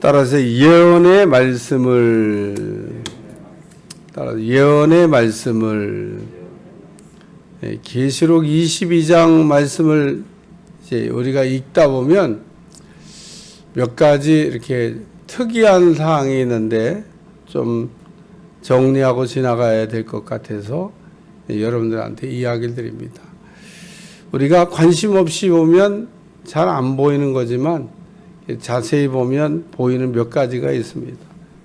따라서 예언의 말씀을 계시록 22장 말씀을 이제 우리가 읽다 보면 몇 가지 이렇게 특이한 사항이 있는데 좀 정리하고 지나가야 될 것 같아서 여러분들한테 이야기를 드립니다. 우리가 관심 없이 보면 잘 안 보이는 거지만 자세히 보면 보이는 몇 가지가 있습니다.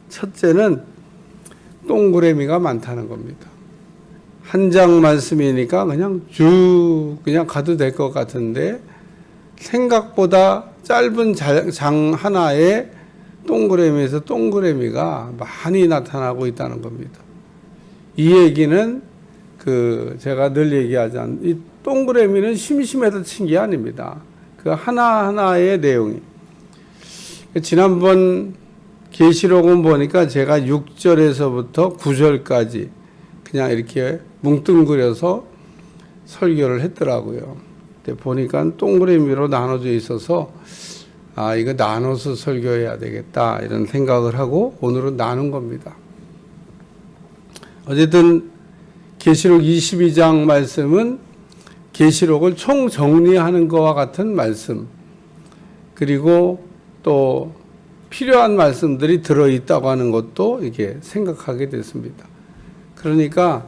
첫째는 동그라미가 많다는 겁니다. 한 장 말씀이니까 그냥 그냥 가도 될 것 같은데 생각보다 짧은 장 하나에 동그라미에서 동그라미가 많이 나타나고 있다는 겁니다. 이 얘기는 제가 늘 얘기하자면 이 동그라미는 심심해서 친 게 아닙니다. 그 하나하나의 내용이. 지난번 계시록은 보니까 제가 6절에서부터 9절까지 그냥 이렇게 뭉뚱그려서 설교를 했더라고요. 근데 보니까 동그라미로 나눠져 있어서 이거 나눠서 설교해야 되겠다 이런 생각을 하고 오늘은 나눈 겁니다. 어쨌든 계시록 22장 말씀은 계시록을 총정리하는 것과 같은 말씀, 그리고 또 필요한 말씀들이 들어있다고 하는 것도 이렇게 생각하게 됐습니다. 그러니까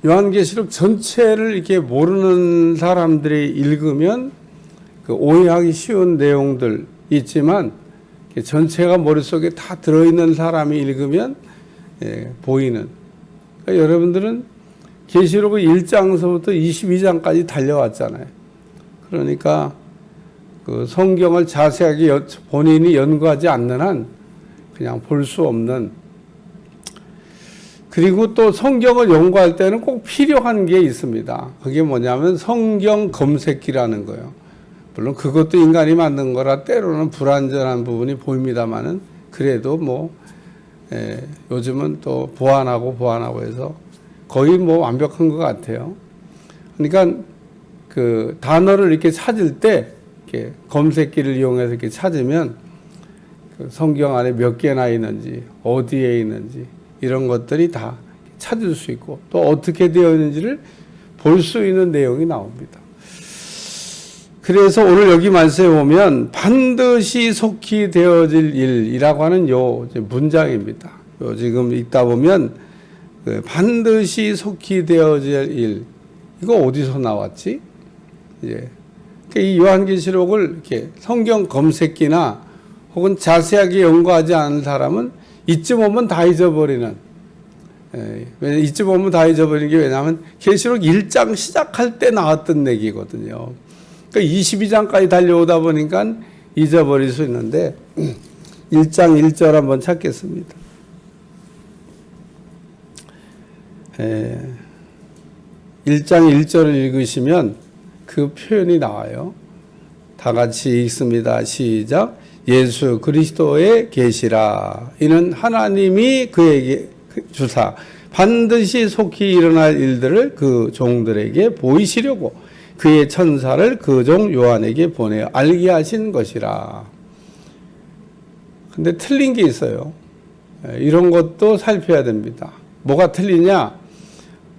요한계시록 전체를 이렇게 모르는 사람들이 읽으면 오해하기 쉬운 내용들 있지만 전체가 머릿속에 다 들어있는 사람이 읽으면 보이는. 그러니까 여러분들은 계시록의 1장서부터 22장까지 달려왔잖아요. 그러니까 성경을 자세하게 본인이 연구하지 않는 한 그냥 볼 수 없는, 그리고 또 성경을 연구할 때는 꼭 필요한 게 있습니다. 그게 뭐냐면 성경 검색기라는 거예요. 물론 그것도 인간이 만든 거라 때로는 불완전한 부분이 보입니다만은 그래도 요즘은 또 보완하고 해서 거의 완벽한 것 같아요. 그러니까 그 단어를 이렇게 찾을 때 이렇게 검색기를 이용해서 이렇게 찾으면 그 성경 안에 몇 개나 있는지, 어디에 있는지 이런 것들이 다 찾을 수 있고 또 어떻게 되어 있는지를 볼 수 있는 내용이 나옵니다. 그래서 오늘 여기 말씀에 보면 반드시 속히 되어질 일이라고 하는 요 문장입니다. 지금 읽다 보면 반드시 속히 되어질 일, 이거 어디서 나왔지? 이 요한계시록을 이렇게 성경 검색기나 혹은 자세하게 연구하지 않은 사람은 이쯤 오면 다 잊어버리는. 이쯤 오면 다 잊어버리는 게 왜냐하면 계시록 1장 시작할 때 나왔던 얘기거든요. 그러니까 22장까지 달려오다 보니까 잊어버릴 수 있는데 1장 1절 한번 찾겠습니다. 1장 1절을 읽으시면 그 표현이 나와요. 다 같이 읽습니다. 시작. 예수 그리스도의 계시라. 이는 하나님이 그에게 주사 반드시 속히 일어날 일들을 그 종들에게 보이시려고 그의 천사를 그 종 요한에게 보내어 알게 하신 것이라. 근데 틀린 게 있어요. 이런 것도 살펴야 됩니다. 뭐가 틀리냐?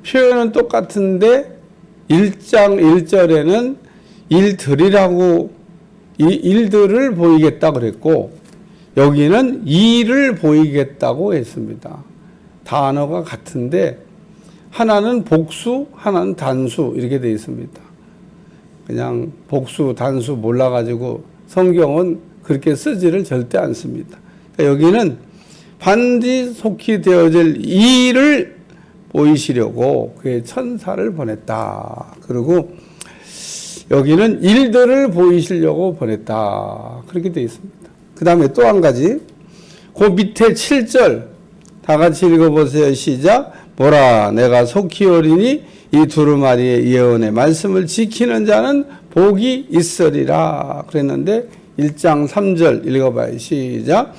표현은 똑같은데 1장 1절에는 일들을 보이겠다 그랬고 여기는 일을 보이겠다고 했습니다. 단어가 같은데 하나는 복수, 하나는 단수 이렇게 되어 있습니다. 그냥 복수, 단수 몰라가지고 성경은 그렇게 쓰지를 절대 않습니다. 그러니까 여기는 반드시 속히 되어질 일을 보이시려고 그의 천사를 보냈다. 그리고 여기는 일들을 보이시려고 보냈다. 그렇게 되어 있습니다. 그 다음에 또 한 가지. 그 밑에 7절 다 같이 읽어보세요. 시작. 보라 내가 속히 오리니 이 두루마리의 예언의 말씀을 지키는 자는 복이 있으리라 그랬는데 1장 3절 읽어봐요. 시작.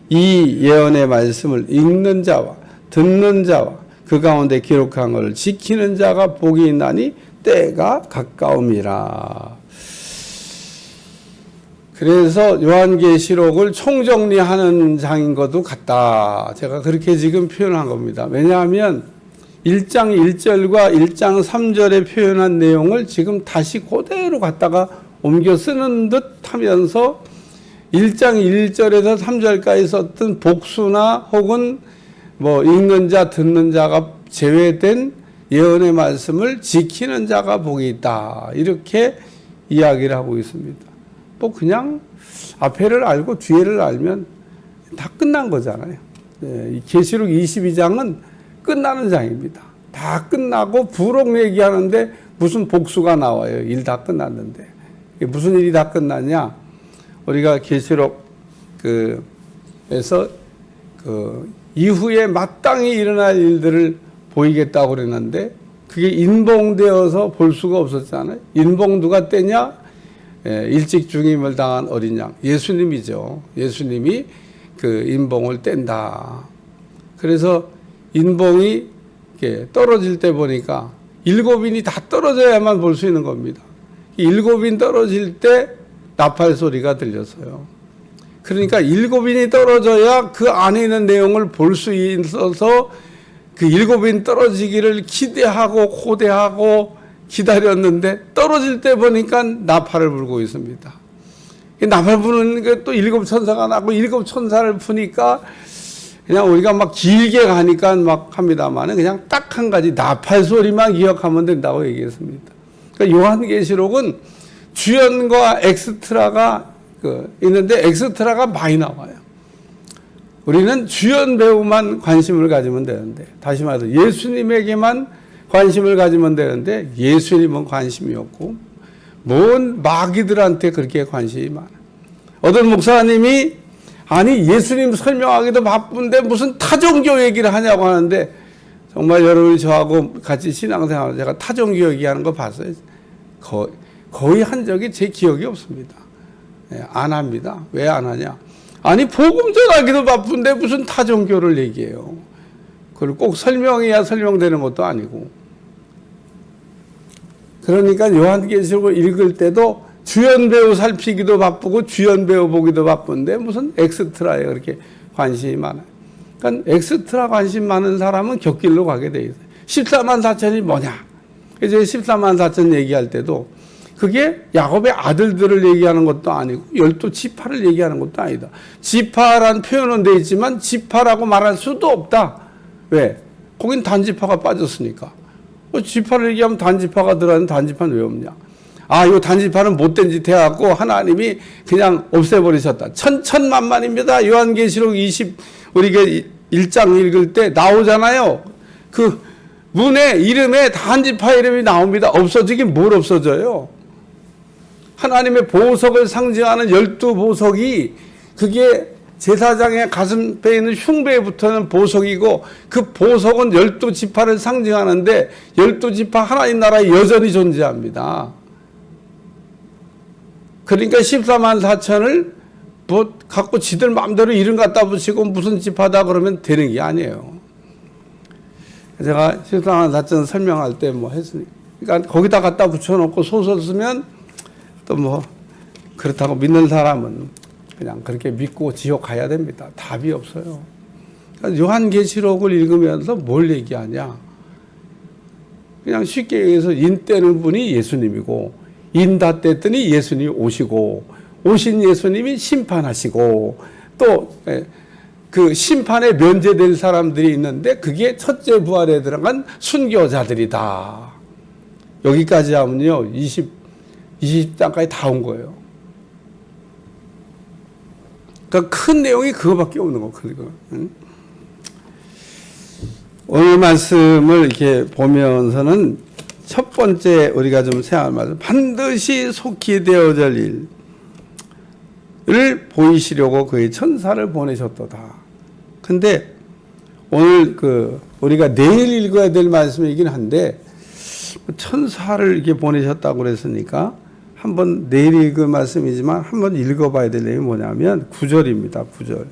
이 예언의 말씀을 읽는 자와 듣는 자와 그 가운데 기록한 것을 지키는 자가 복이 있나니 때가 가까움이라. 그래서 요한계시록을 총정리하는 장인 것도 같다. 제가 그렇게 지금 표현한 겁니다. 왜냐하면 1장 1절과 1장 3절에 표현한 내용을 지금 다시 그대로 갖다가 옮겨 쓰는 듯 하면서 1장 1절에서 3절까지 썼던 복수나 혹은 뭐 읽는 자, 듣는 자가 제외된 예언의 말씀을 지키는 자가 복이 있다. 이렇게 이야기를 하고 있습니다. 뭐 그냥 앞에를 알고 뒤에를 알면 다 끝난 거잖아요. 이 계시록 22장은 끝나는 장입니다. 다 끝나고 부록 얘기하는데 무슨 복수가 나와요. 일 다 끝났는데. 무슨 일이 다 끝났냐? 우리가 계시록 에서 이후에 마땅히 일어날 일들을 보이겠다고 그랬는데 그게 인봉되어서 볼 수가 없었잖아요. 인봉 누가 떼냐? 일찍 중임을 당한 어린 양. 예수님이죠. 예수님이 그 인봉을 뗀다. 그래서 인봉이 이렇게 떨어질 때 보니까 7인이 다 떨어져야만 볼 수 있는 겁니다. 7인 떨어질 때 나팔 소리가 들렸어요. 그러니까 7인이 떨어져야 그 안에 있는 내용을 볼 수 있어서 그 7인 떨어지기를 기대하고 고대하고 기다렸는데 떨어질 때 보니까 나팔을 불고 있습니다. 나팔 부는 게 또 7천사가 나고 7천사를 푸니까 그냥 우리가 막 길게 가니까 막 합니다만 그냥 딱 한 가지 나팔 소리만 기억하면 된다고 얘기했습니다. 그러니까 요한계시록은 주연과 엑스트라가 있는데 엑스트라가 많이 나와요. 우리는 주연 배우만 관심을 가지면 되는데, 다시 말해서 예수님에게만 관심을 가지면 되는데 예수님은 관심이 없고 뭔 마귀들한테 그렇게 관심이 많아요. 어떤 목사님이 아니 예수님 설명하기도 바쁜데 무슨 타종교 얘기를 하냐고 하는데 정말 여러분이 저하고 같이 신앙생활 제가 타종교 얘기하는 거 봤어요. 거의 한 적이 제 기억이 없습니다. 안 합니다. 왜 안 하냐? 아니 복음 전하기도 바쁜데 무슨 타종교를 얘기해요. 그걸 꼭 설명해야 설명되는 것도 아니고. 그러니까 요한계시록을 읽을 때도 주연 배우 살피기도 바쁘고 주연 배우 보기도 바쁜데 무슨 엑스트라에 그렇게 관심이 많아요. 그러니까 엑스트라 관심 많은 사람은 곁길로 가게 돼 있어요. 14만 4천이 뭐냐? 이제 14만 4천 얘기할 때도 그게 야곱의 아들들을 얘기하는 것도 아니고 12지파를 얘기하는 것도 아니다. 지파란 표현은 돼 있지만 지파라고 말할 수도 없다. 왜? 거긴 단지파가 빠졌으니까. 지파를 얘기하면 단지파가 들어가는 단지파는 왜 없냐? 이 단지파는 못된 짓 해갖고 하나님이 그냥 없애버리셨다. 천천만만입니다. 요한계시록 우리가 1장 읽을 때 나오잖아요. 그 문에 이름에 단지파 이름이 나옵니다. 없어지긴 뭘 없어져요? 하나님의 보석을 상징하는 12보석이 그게 제사장의 가슴배에 있는 흉배에 붙어있는 보석이고 그 보석은 12지파를 상징하는데 12지파 하나님 나라에 여전히 존재합니다. 그러니까 14만 4천을 뭐 갖고 지들 마음대로 이름 갖다 붙이고 무슨 지파다 그러면 되는 게 아니에요. 제가 14만 4천 설명할 때 뭐 했으니까 그러니까 거기다 갖다 붙여놓고 소설 쓰면 또 뭐 그렇다고 믿는 사람은 그냥 그렇게 믿고 지옥 가야 됩니다. 답이 없어요. 그러니까 요한계시록을 읽으면서 뭘 얘기하냐? 그냥 쉽게 얘기해서 인 떼는 분이 예수님이고 인 다 뗐더니 예수님이 오시고 오신 예수님이 심판하시고 또 그 심판에 면제될 사람들이 있는데 그게 첫째 부활에 들어간 순교자들이다. 여기까지 하면요 20장까지 다 온 거예요. 그러니까 큰 내용이 그거밖에 없는 거. 오늘 말씀을 이렇게 보면서는 첫 번째 우리가 좀 생각할 말씀, 반드시 속히 되어질 일을 보이시려고 그의 천사를 보내셨도다. 근데 오늘 우리가 내일 읽어야 될 말씀이긴 한데 천사를 이렇게 보내셨다고 그랬으니까 한번 내일 읽을 말씀이지만 한번 읽어봐야 될 내용이 뭐냐면 9절입니다. 9절.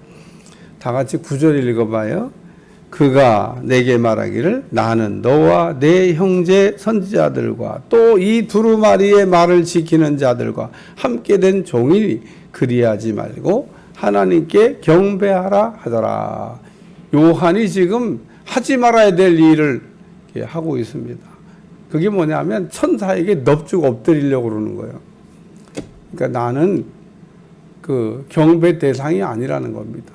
다 같이 9절 읽어봐요. 그가 내게 말하기를 나는 너와 내 형제 선지자들과 또 이 두루마리의 말을 지키는 자들과 함께 된 종이 그리하지 말고 하나님께 경배하라 하더라. 요한이 지금 하지 말아야 될 일을 하고 있습니다. 그게 뭐냐면 천사에게 넙죽 엎드리려고 그러는 거예요. 그러니까 나는 그 경배 대상이 아니라는 겁니다.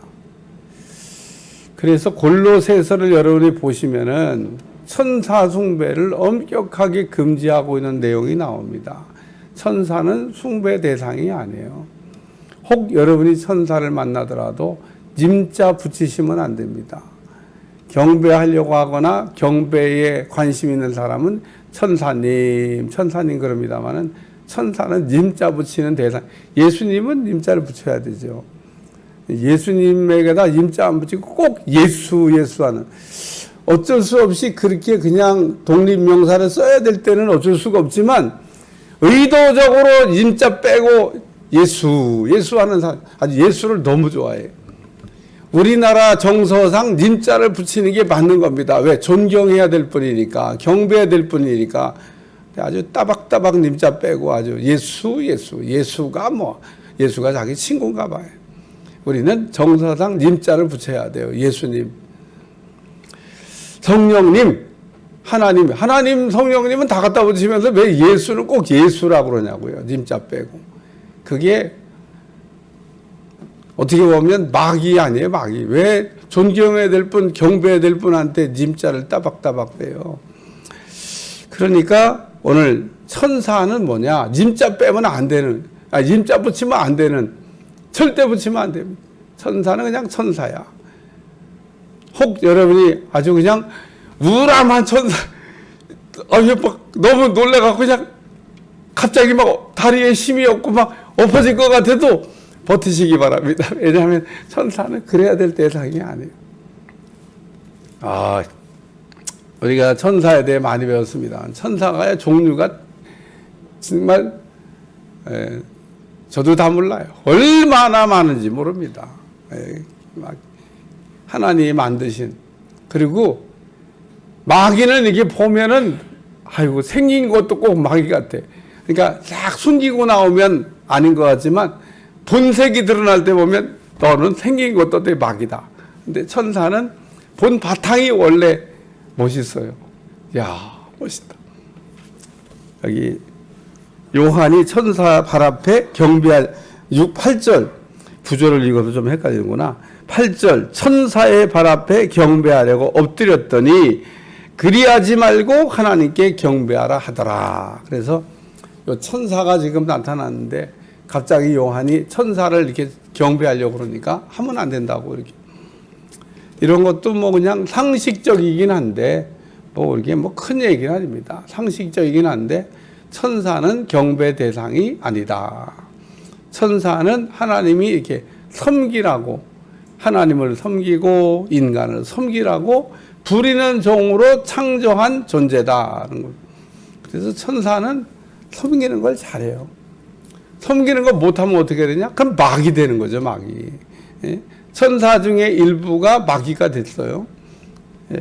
그래서 골로새서를 여러분이 보시면은 천사 숭배를 엄격하게 금지하고 있는 내용이 나옵니다. 천사는 숭배 대상이 아니에요. 혹 여러분이 천사를 만나더라도 님자 붙이시면 안 됩니다. 경배하려고 하거나 경배에 관심 있는 사람은 천사님 그럽니다만은 천사는 님자 붙이는 대상. 예수님은 님자를 붙여야 되죠. 예수님에게다 님자 안 붙이고 꼭 예수 하는. 어쩔 수 없이 그렇게 그냥 독립명사를 써야 될 때는 어쩔 수가 없지만 의도적으로 님자 빼고 예수 하는 사람, 아주 예수를 너무 좋아해요. 우리나라 정서상 님자를 붙이는 게 맞는 겁니다. 왜? 존경해야 될 뿐이니까, 경배해야 될 뿐이니까. 아주 따박따박 님자 빼고 아주 예수가 예수가 자기 친구인가 봐요. 우리는 정서상 님자를 붙여야 돼요. 예수님. 성령님, 하나님 성령님은 다 갖다 붙이면서 왜 예수는 꼭 예수라고 그러냐고요. 님자 빼고. 그게 어떻게 보면 마귀 아니에요, 마귀. 왜 존경해야 될 분, 경배해야 될 분한테 님자를 따박따박 빼요. 그러니까 오늘 천사는 뭐냐? 님자 빼면 안 되는, 님자 붙이면 안 되는, 절대 붙이면 안 됩니다. 천사는 그냥 천사야. 혹 여러분이 아주 그냥 우람한 천사, 너무 놀래갖고 그냥 갑자기 막 다리에 힘이 없고 막 엎어질 것 같아도 버티시기 바랍니다. 왜냐하면 천사는 그래야 될 대상이 아니에요. 우리가 천사에 대해 많이 배웠습니다. 천사가 종류가 정말 저도 다 몰라요. 얼마나 많은지 모릅니다. 막 하나님이 만드신. 그리고 마귀는 이게 보면은 아이고 생긴 것도 꼭 마귀 같아. 그러니까 싹 숨기고 나오면 아닌 것 같지만 본색이 드러날 때 보면 너는 생긴 것도 되게 마귀다. 근데 천사는 본 바탕이 원래 멋있어요. 야, 멋있다. 여기 요한이 천사 발 앞에 경배할 8절 구절을 읽어도 좀 헷갈리는구나. 8절 천사의 발 앞에 경배하려고 엎드렸더니 그리하지 말고 하나님께 경배하라 하더라. 그래서 요 천사가 지금 나타났는데 갑자기 요한이 천사를 이렇게 경배하려고 그러니까 하면 안 된다고 이렇게. 이런 것도 뭐 그냥 상식적이긴 한데 뭐 이게 뭐 큰 얘기는 아닙니다. 상식적이긴 한데 천사는 경배 대상이 아니다. 천사는 하나님이 이렇게 섬기라고, 하나님을 섬기고 인간을 섬기라고 부리는 종으로 창조한 존재다는 거. 그래서 천사는 섬기는 걸 잘해요. 섬기는 거 못하면 어떻게 되냐? 그럼 마귀 되는 거죠, 마귀. 예? 천사 중에 일부가 마귀가 됐어요. 예.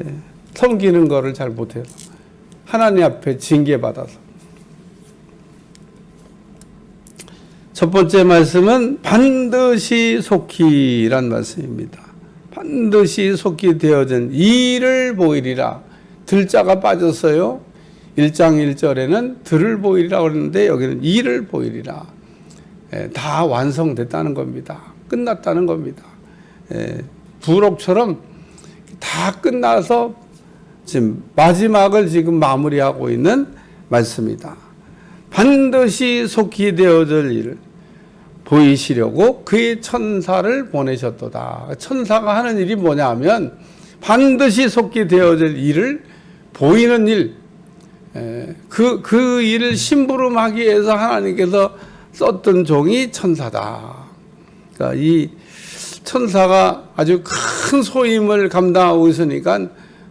섬기는 거를 잘 못해서. 하나님 앞에 징계받아서. 첫 번째 말씀은 반드시 속히란 말씀입니다. 반드시 속히 되어진 이를 보이리라. 들자가 빠졌어요. 1장 1절에는 들을 보이리라 그러는데 여기는 이를 보이리라. 다 완성됐다는 겁니다. 끝났다는 겁니다. 부록처럼 다 끝나서 지금 마지막을 지금 마무리하고 있는 말씀이다. 반드시 속히 되어질 일을 보이시려고 그의 천사를 보내셨도다. 천사가 하는 일이 뭐냐면 반드시 속히 되어질 일을 보이는 일, 그 일을 심부름하기 위해서 하나님께서 썼던 종이 천사다. 그러니까 이 천사가 아주 큰 소임을 감당하고 있으니까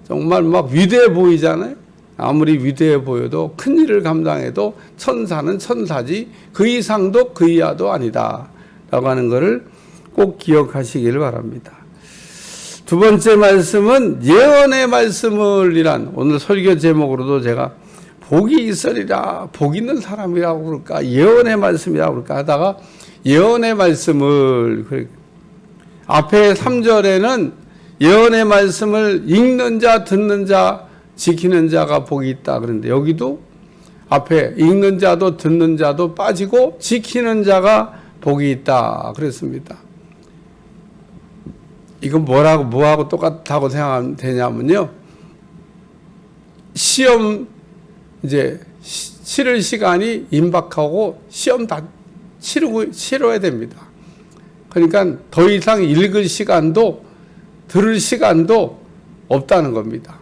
정말 막 위대해 보이잖아요. 아무리 위대해 보여도 큰 일을 감당해도 천사는 천사지 그 이상도 그 이하도 아니다 라고 하는 것을 꼭 기억하시기를 바랍니다. 두 번째 말씀은 예언의 말씀을이란, 오늘 설교 제목으로도 제가 복이 있으리라, 복 있는 사람이라고 그럴까, 예언의 말씀이라고 그럴까 하다가 예언의 말씀을 앞에 3절에는 예언의 말씀을 읽는 자, 듣는 자, 지키는 자가 복이 있다. 그런데 여기도 앞에 읽는 자도 듣는 자도 빠지고 지키는 자가 복이 있다. 그랬습니다. 이건 뭐하고 똑같다고 생각하면 되냐면요. 시험 이제 치를 시간이 임박하고 시험 다 치러야 됩니다. 그러니까 더 이상 읽을 시간도 들을 시간도 없다는 겁니다.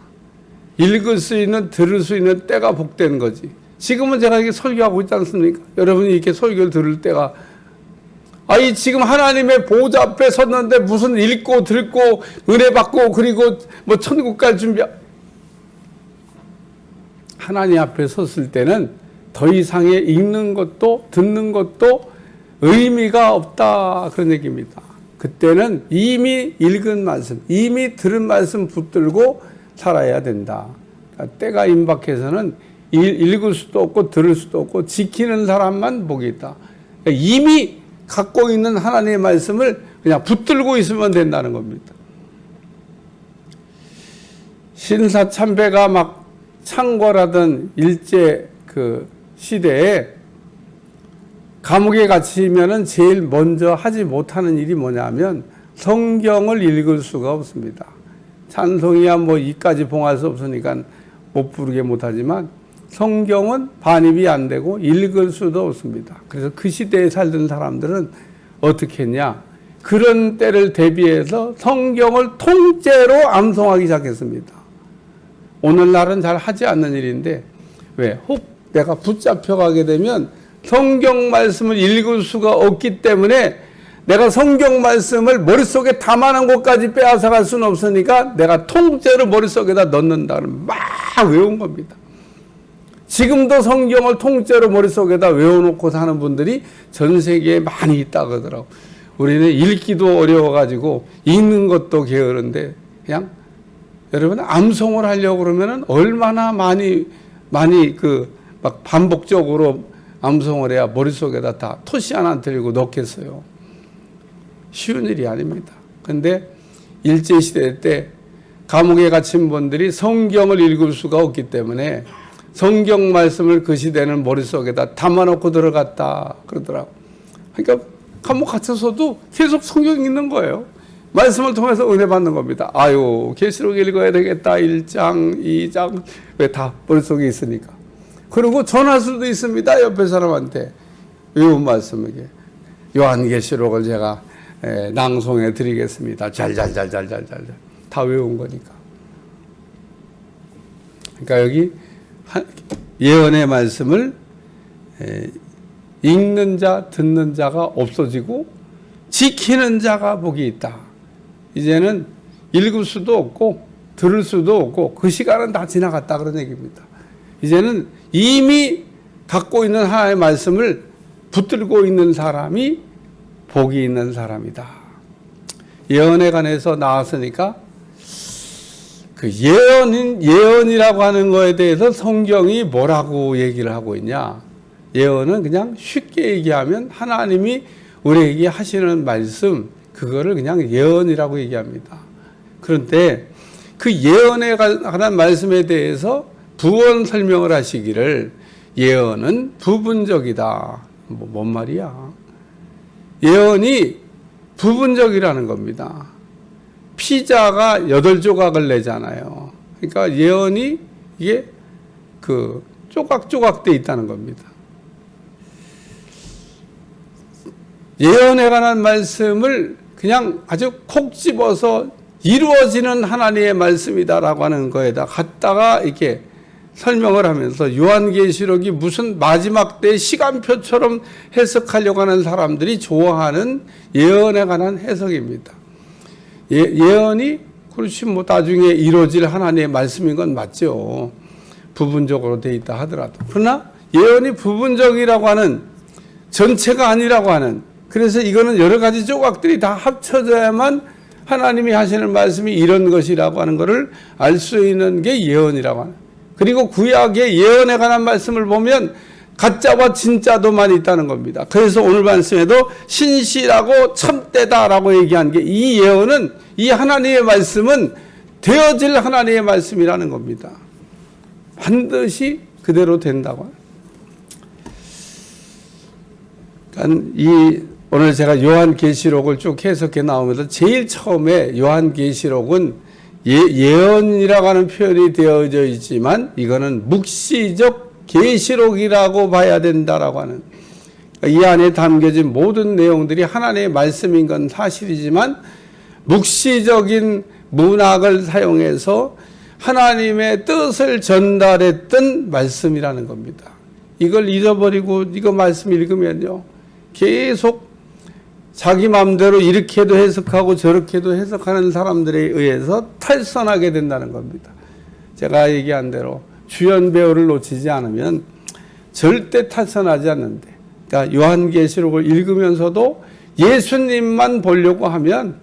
읽을 수 있는 들을 수 있는 때가 복되는 거지. 지금은 제가 이렇게 설교하고 있지 않습니까? 여러분이 이렇게 설교를 들을 때가 지금 하나님의 보좌 앞에 섰는데 무슨 읽고 듣고 은혜 받고 그리고 뭐 천국 갈 준비 하나님 앞에 섰을 때는 더 이상의 읽는 것도 듣는 것도 의미가 없다 그런 얘기입니다. 그때는 이미 읽은 말씀, 이미 들은 말씀 붙들고 살아야 된다. 그러니까 때가 임박해서는 읽을 수도 없고 들을 수도 없고 지키는 사람만 복이 있다. 그러니까 이미 갖고 있는 하나님의 말씀을 그냥 붙들고 있으면 된다는 겁니다. 신사참배가 막 창궐하던 일제 그 시대에 감옥에 갇히면은 제일 먼저 하지 못하는 일이 뭐냐면 성경을 읽을 수가 없습니다. 찬송이야 뭐 이까지 봉할 수 없으니까 못 부르게 못하지만 성경은 반입이 안 되고 읽을 수도 없습니다. 그래서 그 시대에 살던 사람들은 어떻게 했냐? 그런 때를 대비해서 성경을 통째로 암송하기 시작했습니다. 오늘날은 잘 하지 않는 일인데 왜? 혹 내가 붙잡혀가게 되면 성경 말씀을 읽을 수가 없기 때문에 내가 성경 말씀을 머릿속에 담아놓은 것까지 빼앗아갈 수는 없으니까 내가 통째로 머릿속에다 넣는다는 막 외운 겁니다. 지금도 성경을 통째로 머릿속에다 외워놓고 사는 분들이 전 세계에 많이 있다고 하더라고. 우리는 읽기도 어려워가지고 읽는 것도 게으른데 그냥 여러분 암송을 하려고 그러면은 얼마나 많이 막 반복적으로 암송을 해야 머릿속에다 다 토시 하나 들고 넣겠어요. 쉬운 일이 아닙니다. 근데 일제시대 때 감옥에 갇힌 분들이 성경을 읽을 수가 없기 때문에 성경 말씀을 그 시대는 머릿속에다 담아놓고 들어갔다 그러더라고. 그러니까 감옥 갇혀서도 계속 성경 읽는 거예요. 말씀을 통해서 은혜 받는 겁니다. 계시록 읽어야 되겠다. 1장, 2장 왜 다 머릿속에 있으니까. 그리고 전할 수도 있습니다. 옆에 사람한테 외운 말씀 이게 요한계시록을 제가 낭송해 드리겠습니다. 잘잘잘잘잘잘 다 외운 거니까. 그러니까 여기 예언의 말씀을 읽는 자, 듣는 자가 없어지고 지키는 자가 복이 있다. 이제는 읽을 수도 없고 들을 수도 없고 그 시간은 다 지나갔다 그런 얘기입니다. 이제는 이미 갖고 있는 하나님의 말씀을 붙들고 있는 사람이 복이 있는 사람이다. 예언에 관해서 나왔으니까 그 예언이라고 하는 거에 대해서 성경이 뭐라고 얘기를 하고 있냐? 예언은 그냥 쉽게 얘기하면 하나님이 우리에게 하시는 말씀, 그거를 그냥 예언이라고 얘기합니다. 그런데 그 예언에 관한 말씀에 대해서 부언 설명을 하시기를 예언은 부분적이다. 뭔 말이야? 예언이 부분적이라는 겁니다. 피자가 8조각을 내잖아요. 그러니까 예언이 이게 그 조각조각 돼 있다는 겁니다. 예언에 관한 말씀을 그냥 아주 콕 집어서 이루어지는 하나님의 말씀이다라고 하는 거에다 갖다가 이렇게 설명을 하면서 요한계시록이 무슨 마지막 때 시간표처럼 해석하려고 하는 사람들이 좋아하는 예언에 관한 해석입니다. 예언이 그렇지 뭐 나중에 이루어질 하나님의 말씀인 건 맞죠. 부분적으로 돼 있다 하더라도. 그러나 예언이 부분적이라고 하는 전체가 아니라고 하는 그래서 이거는 여러 가지 조각들이 다 합쳐져야만 하나님이 하시는 말씀이 이런 것이라고 하는 것을 알 수 있는 게 예언이라고 하는. 그리고 구약의 예언에 관한 말씀을 보면 가짜와 진짜도 많이 있다는 겁니다. 그래서 오늘 말씀에도 신실하고 참되다라고 얘기한 게 이 예언은 이 하나님의 말씀은 되어질 하나님의 말씀이라는 겁니다. 반드시 그대로 된다고. 그러니까 오늘 제가 요한계시록을 쭉 해석해 나오면서 제일 처음에 요한계시록은 예언이라고 하는 표현이 되어져 있지만 이거는 묵시적 계시록이라고 봐야 된다라고 하는, 이 안에 담겨진 모든 내용들이 하나님의 말씀인 건 사실이지만 묵시적인 문학을 사용해서 하나님의 뜻을 전달했던 말씀이라는 겁니다. 이걸 잊어버리고 이거 말씀 읽으면요 계속 자기 마음대로 이렇게도 해석하고 저렇게도 해석하는 사람들에 의해서 탈선하게 된다는 겁니다. 제가 얘기한 대로 주연 배우를 놓치지 않으면 절대 탈선하지 않는데, 그러니까 요한계시록을 읽으면서도 예수님만 보려고 하면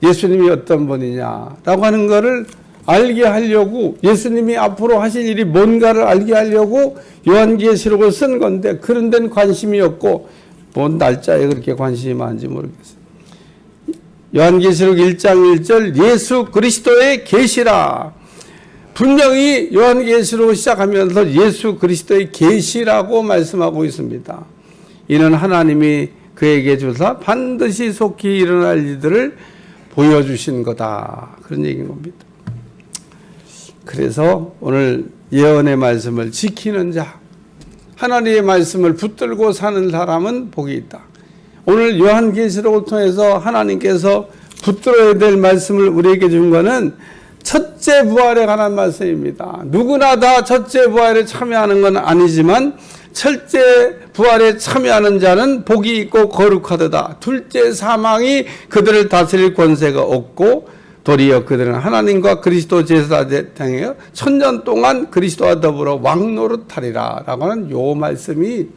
예수님이 어떤 분이냐라고 하는 것을 알게 하려고, 예수님이 앞으로 하실 일이 뭔가를 알게 하려고 요한계시록을 쓴 건데 그런 데는 관심이 없고 뭔 날짜에 그렇게 관심이 많은지 모르겠어요. 요한계시록 1장 1절 예수 그리스도의 계시라. 분명히 요한계시록을 시작하면서 예수 그리스도의 계시라고 말씀하고 있습니다. 이는 하나님이 그에게 주사 반드시 속히 일어날 일들을 보여주신 거다. 그런 얘기인 겁니다. 그래서 오늘 예언의 말씀을 지키는 자, 하나님의 말씀을 붙들고 사는 사람은 복이 있다. 오늘 요한계시록을 통해서 하나님께서 붙들어야 될 말씀을 우리에게 준 것은 첫째 부활에 관한 말씀입니다. 누구나 다 첫째 부활에 참여하는 건 아니지만 첫째 부활에 참여하는 자는 복이 있고 거룩하도다. 둘째 사망이 그들을 다스릴 권세가 없고 도리어 그들은 하나님과 그리스도 제사장이여 천년 동안 그리스도와 더불어 왕노릇하리라 라고 하는 요 말씀이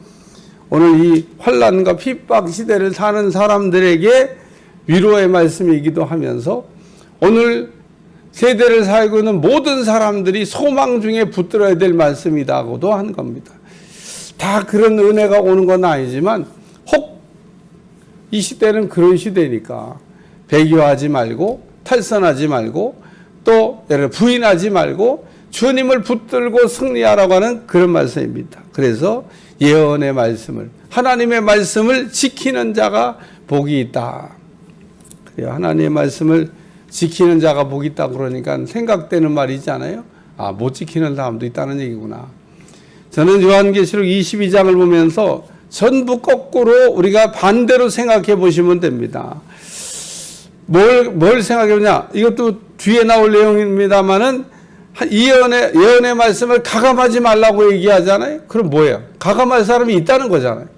오늘 이 환난과 핍박 시대를 사는 사람들에게 위로의 말씀이기도 하면서 오늘 세대를 살고 있는 모든 사람들이 소망 중에 붙들어야 될 말씀이라고도 하는 겁니다. 다 그런 은혜가 오는 건 아니지만 혹 이 시대는 그런 시대니까 배교하지 말고 탈선하지 말고 또 부인하지 말고 주님을 붙들고 승리하라고 하는 그런 말씀입니다. 그래서 예언의 말씀을, 하나님의 말씀을 지키는 자가 복이 있다. 그래요. 하나님의 말씀을 지키는 자가 복이 있다 그러니까 생각되는 말이잖아요. 아, 못 지키는 사람도 있다는 얘기구나. 저는 요한계시록 22장을 보면서 전부 거꾸로 우리가 반대로 생각해 보시면 됩니다. 뭘 생각해 보냐? 이것도 뒤에 나올 내용입니다만은 예언의 말씀을 가감하지 말라고 얘기하잖아요. 그럼 뭐예요? 가감할 사람이 있다는 거잖아요.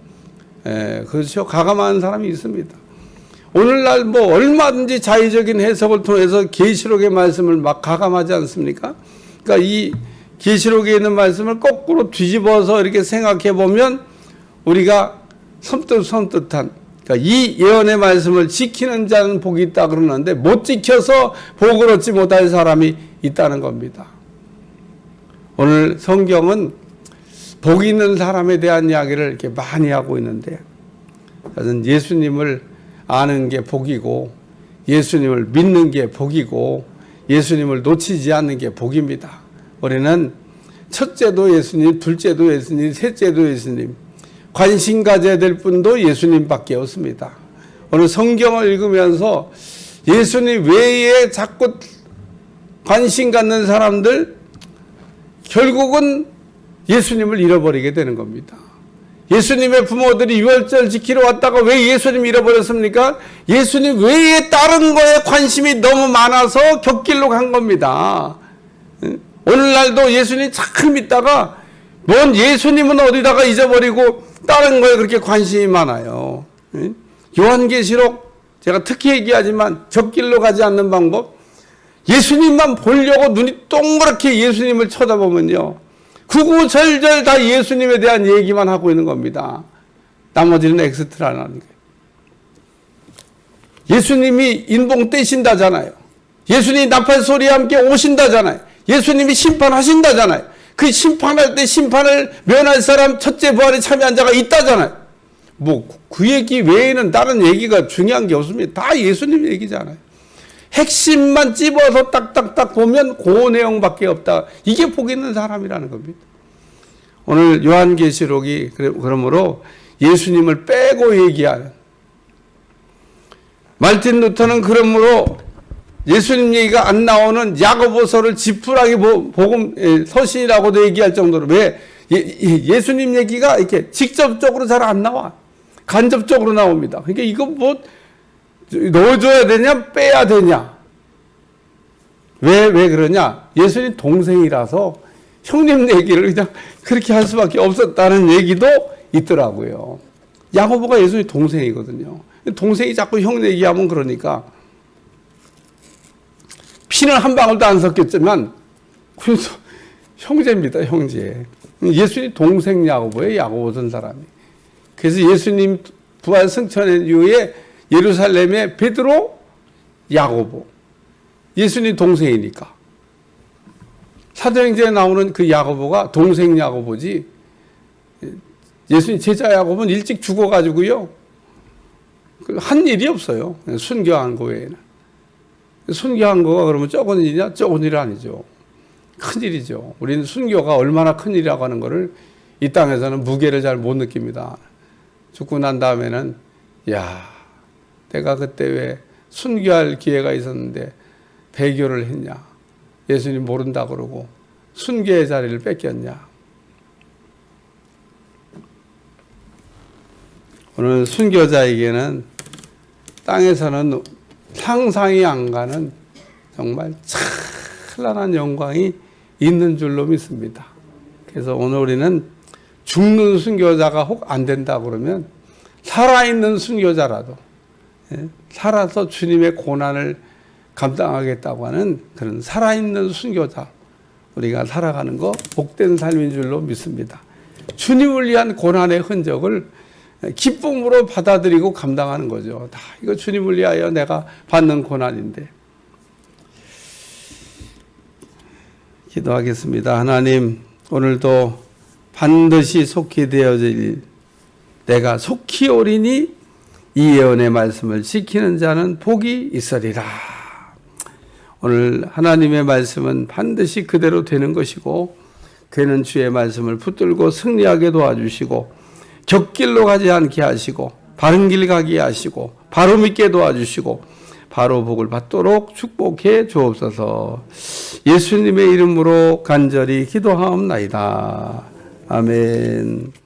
예, 그렇죠. 가감하는 사람이 있습니다. 오늘날 얼마든지 자의적인 해석을 통해서 계시록의 말씀을 막 가감하지 않습니까? 그러니까 이 계시록에 있는 말씀을 거꾸로 뒤집어서 이렇게 생각해 보면 우리가 섬뜩한, 그러니까 이 예언의 말씀을 지키는 자는 복이 있다 그러는데 못 지켜서 복을 얻지 못할 사람이 있다는 겁니다. 오늘 성경은 복이 있는 사람에 대한 이야기를 이렇게 많이 하고 있는데, 저는 예수님을 아는 게 복이고 예수님을 믿는 게 복이고 예수님을 놓치지 않는 게 복입니다. 우리는 첫째도 예수님, 둘째도 예수님, 셋째도 예수님, 관심 가져야 될 분도 예수님밖에 없습니다. 오늘 성경을 읽으면서 예수님 외에 자꾸 관심 갖는 사람들 결국은 예수님을 잃어버리게 되는 겁니다. 예수님의 부모들이 유월절 지키러 왔다가 왜 예수님 잃어버렸습니까? 예수님 외에 다른 거에 관심이 너무 많아서 곁길로 간 겁니다. 오늘날도 예수님 잘 믿다가 뭔 예수님은 어디다가 잊어버리고 다른 거에 그렇게 관심이 많아요. 요한계시록 제가 특히 얘기하지만 곁길로 가지 않는 방법, 예수님만 보려고 눈이 동그랗게 예수님을 쳐다보면요 구구절절 다 예수님에 대한 얘기만 하고 있는 겁니다. 나머지는 엑스트라라는 거예요. 예수님이 인봉 떼신다잖아요. 예수님이 나팔 소리와 함께 오신다잖아요. 예수님이 심판하신다잖아요. 그 심판할 때 심판을 면할 사람 첫째 부활에 참여한 자가 있다잖아요. 뭐 그 얘기 외에는 다른 얘기가 중요한 게 없습니다. 다 예수님 얘기잖아요. 핵심만 찝어서 딱딱딱 보면 그 내용밖에 없다. 이게 복 있는 사람이라는 겁니다. 오늘 요한계시록이 그러므로 예수님을 빼고 얘기하는, 말틴 루터는 그러므로 예수님 얘기가 안 나오는 야고보서를 지푸라기 복음 서신이라고도 얘기할 정도로, 왜 예수님 얘기가 이렇게 직접적으로 잘 안 나와. 간접적으로 나옵니다. 그러니까 이거 뭐 넣어줘야 되냐 빼야 되냐. 왜 그러냐. 예수님 동생이라서 형님 얘기를 그냥 그렇게 할 수밖에 없었다는 얘기도 있더라고요. 야고보가 예수님 동생이거든요. 동생이 자꾸 형 얘기하면 그러니까 피는 한 방울도 안 섞였지만 그래서 형제입니다. 형제. 예수님 동생 야고보예요. 야고보 전 사람이. 그래서 예수님 부활 승천 이후에 예루살렘에 베드로, 야고보. 예수님 동생이니까. 사도행전에 나오는 그 야고보가 동생 야고보지, 예수님 제자 야고보는 일찍 죽어가지고요. 한 일이 없어요. 순교한 거 외에는. 순교한 거가 그러면 적은 일이냐? 적은 일이 아니죠. 큰 일이죠. 우리는 순교가 얼마나 큰 일이라고 하는 것을 이 땅에서는 무게를 잘 못 느낍니다. 죽고 난 다음에는, 야, 내가 그때 왜 순교할 기회가 있었는데 배교를 했냐. 예수님 모른다 그러고 순교의 자리를 뺏겼냐. 오늘 순교자에게는 땅에서는 상상이 안 가는 정말 찬란한 영광이 있는 줄로 믿습니다. 그래서 오늘 우리는 죽는 순교자가 혹 안 된다 그러면 살아있는 순교자라도 살아서 주님의 고난을 감당하겠다고 하는 그런 살아있는 순교자, 우리가 살아가는 거 복된 삶인 줄로 믿습니다. 주님을 위한 고난의 흔적을 기쁨으로 받아들이고 감당하는 거죠. 다 이거 주님을 위하여 내가 받는 고난인데. 기도하겠습니다. 하나님, 오늘도 반드시 속히 되어질, 내가 속히 오리니 이 예언의 말씀을 지키는 자는 복이 있으리라. 오늘 하나님의 말씀은 반드시 그대로 되는 것이고, 그는 주의 말씀을 붙들고 승리하게 도와주시고, 곁길로 가지 않게 하시고, 바른 길 가게 하시고, 바로 믿게 도와주시고, 바로 복을 받도록 축복해 주옵소서. 예수님의 이름으로 간절히 기도하옵나이다. 아멘.